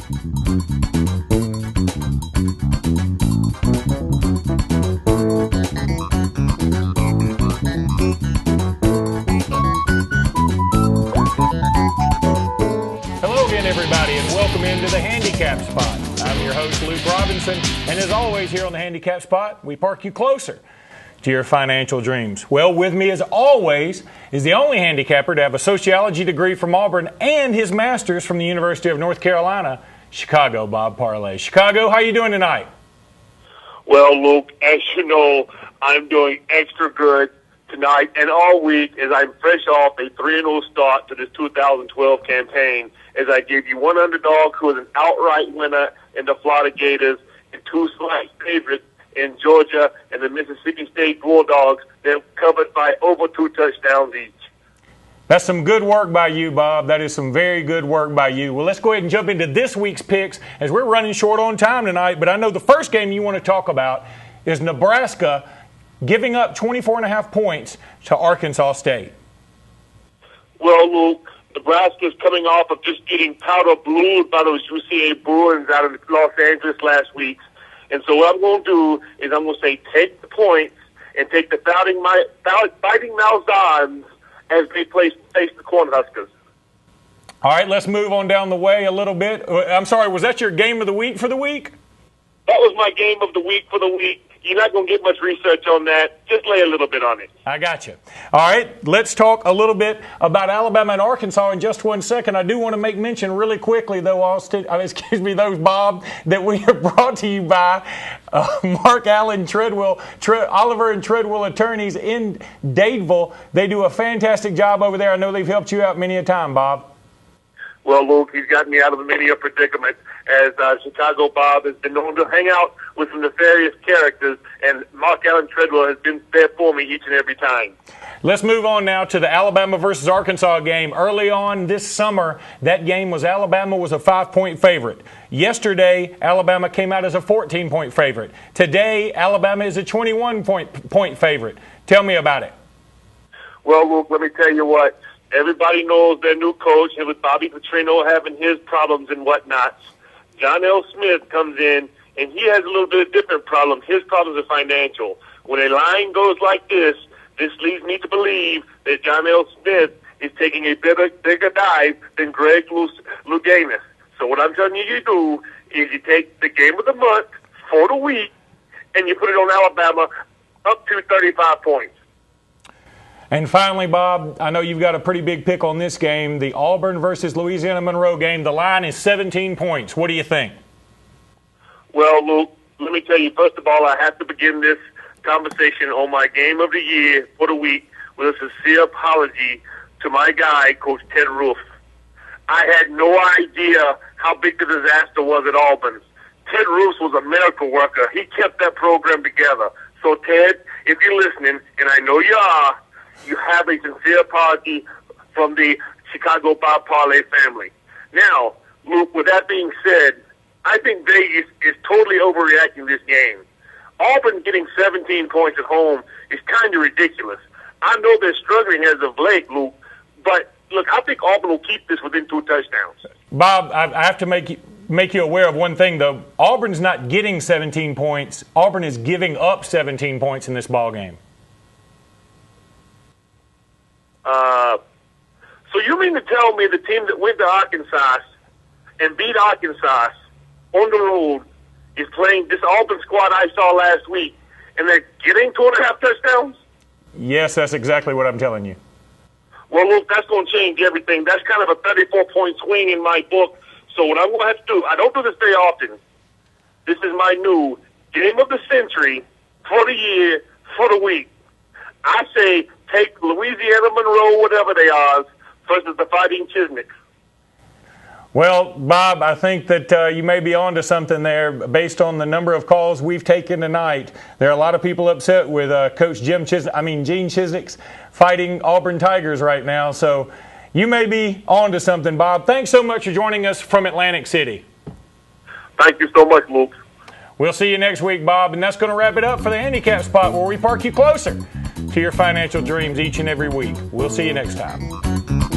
Hello again, everybody, and welcome into the Handicap Spot. I'm your host, Luke Robinson, and as always here on the Handicap Spot, we park you closer to your financial dreams. Well, with me as always is the only handicapper to have a sociology degree from Auburn and his master's from the University of North Carolina, Chicago, Bob Parlay. Chicago, how you doing tonight? Well, Luke, as you know, I'm doing extra good tonight and all week as I'm fresh off a 3-0 start to this 2012 campaign as I gave you one underdog who was an outright winner in the Florida Gators and two slight favorites in Georgia and the Mississippi State Bulldogs that covered by over 2 touchdowns each. That's some good work by you, Bob. That is some very good work by you. Well, let's go ahead and jump into this week's picks as we're running short on time tonight. But I know the first game you want to talk about is Nebraska giving up 24.5 points to Arkansas State. Well, Luke, Nebraska's coming off of just getting powder blued by those UCA Bruins out of Los Angeles last week. And so what I'm going to do is I'm going to say take the points and take the fighting Mouths odds as they face the Cornhuskers. All right, let's move on down the way a little bit. I'm sorry, was that your game of the week for the week? That was my game of the week for the week. You're not going to get much research on that. Just lay a little bit on it. I got you. All right, let's talk a little bit about Alabama and Arkansas in just 1 second. I do want to make mention really quickly, though, Bob, that we are brought to you by Mark Allen Treadwell, Oliver and Treadwell Attorneys in Dadeville. They do a fantastic job over there. I know they've helped you out many a time, Bob. Well, Luke, he's gotten me out of many a predicament as Chicago Bob has been known to hang out with some nefarious characters, and Mark Allen Treadwell has been there for me each and every time. Let's move on now to the Alabama versus Arkansas game. Early on this summer, that game was Alabama was a 5-point favorite. Yesterday, Alabama came out as a 14-point favorite. Today, Alabama is a 21-point favorite. Tell me about it. Well, Luke, let me tell you what. Everybody knows their new coach, and with Bobby Petrino having his problems and whatnot, John L. Smith comes in, and he has a little bit of different problems. His problems are financial. When a line goes like this leads me to believe that John L. Smith is taking a bigger dive than Greg Louganis. So what I'm telling you to do is you take the game of the month for the week, and you put it on Alabama up to 35 points. And finally, Bob, I know you've got a pretty big pick on this game, the Auburn versus Louisiana Monroe game. The line is 17 points. What do you think? Well, Luke, let me tell you, first of all, I have to begin this conversation on my game of the year for the week with a sincere apology to my guy, Coach Ted Roof. I had no idea how big the disaster was at Auburn. Ted Roof was a miracle worker. He kept that program together. So, Ted, if you're listening, and I know you are, you have a sincere apology from the Chicago Bob Parlay family. Now, Luke, with that being said, I think Vegas is totally overreacting this game. Auburn getting 17 points at home is kind of ridiculous. I know they're struggling as of late, Luke, but look, I think Auburn will keep this within 2 touchdowns. Bob, I have to make you aware of one thing, though. Auburn's not getting 17 points. Auburn is giving up 17 points in this ball game. So you mean to tell me the team that went to Arkansas and beat Arkansas on the road is playing this Auburn squad I saw last week, and they're getting 2.5 touchdowns? Yes, that's exactly what I'm telling you. Well, look, that's going to change everything. That's kind of a 34-point swing in my book. So what I'm going to have to do, I don't do this very often. This is my new game of the century for the year, for the week. I say take Louisiana, Monroe, whatever they are, versus the Fighting Chisniks. Well, Bob, I think that you may be onto something there based on the number of calls we've taken tonight. There are a lot of people upset with Coach Gene Chisnick's fighting Auburn Tigers right now. So you may be onto something, Bob. Thanks so much for joining us from Atlantic City. Thank you so much, Luke. We'll see you next week, Bob. And that's going to wrap it up for the Handicap Spot, where we park you closer to your financial dreams each and every week. We'll see you next time.